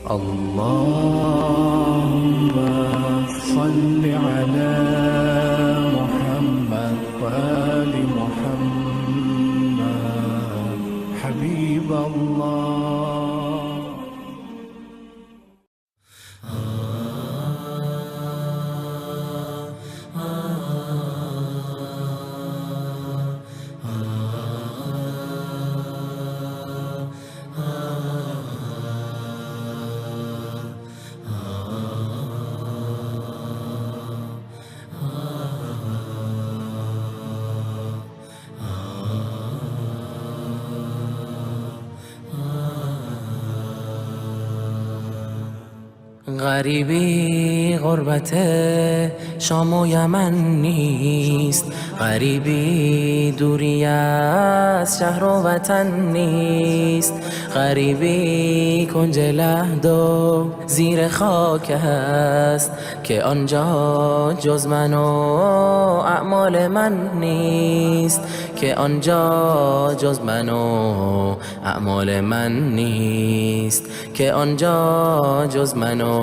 اللهم صل على محمد وآل محمد حبيب الله. غریبی غربت شام و یمن نیست، غریبی دوری از شهر و وطن نیست، غریبی کنج لحد و زیر خاک است که آنجا جز من و اعمال من نیست، که آنجا جز من و اعمال من نیست، که آنجا جز من و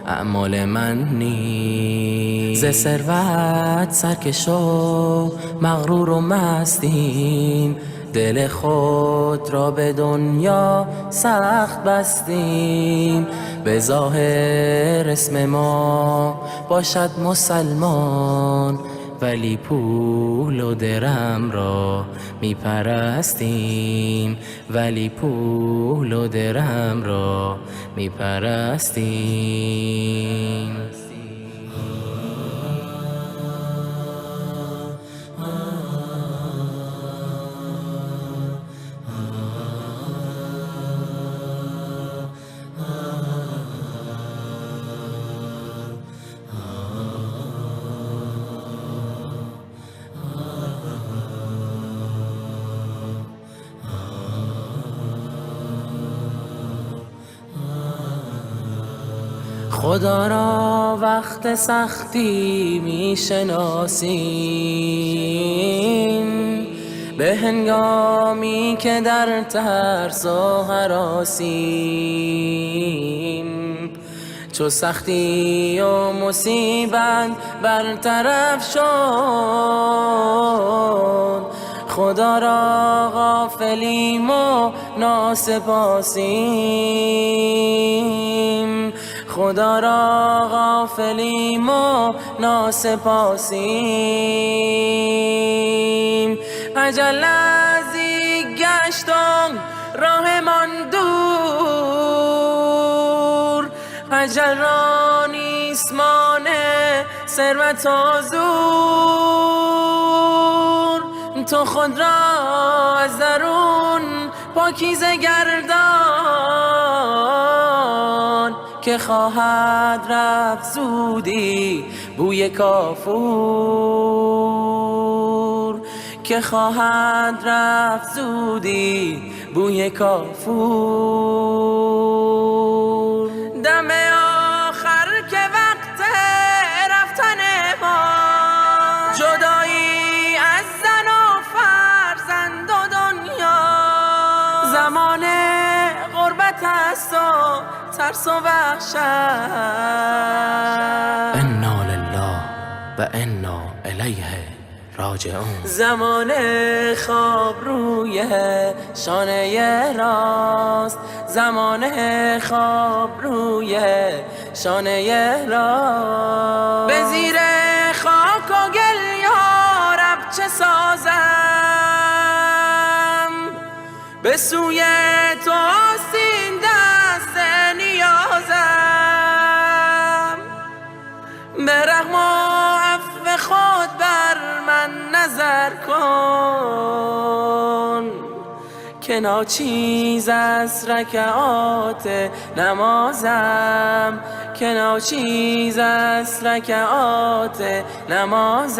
اعمال من نیست. ز ثروت سرکش و مغرور و مستیم، دل خود را به دنیا سخت بستیم، به ظاهر اسم ما باشد مسلمان، ولی پول و درم را می پرستیم، ولی پول و درم را می پرستیم. خدا را وقت سختی می شناسیم، به هنگامی که در ترس و هراسیم، چو سختی و مصیبت برطرف شد، خدا را غافلیم و ناسپاسیم، خدا را غافلیم و ناسپاسیم. اجل نزدیک گشت و راهمان دور، اجل را نیست مانع ثروت و زور، تو خود را از درون پاکیزه گردان، که خواهد رفت زودی بوی کافور، که خواهد رفت زودی بوی کافور. دم آخر که وقت رفتن ما، جدایی از زن و فرزند و دنیا، زمان غربت است و ترس و وحشت. انا لله و انا الیه راجعون. زمان خواب روی شانه راست، زمان خواب روی شانه راست. به زیر خاک و گل یا رب چه سازم، به سوی تو آستین دست نیازم، به رحم و عفو خود بر من نظر کن، که ناچیز از رکعات نمازم، که ناچیز از رکعات نمازم.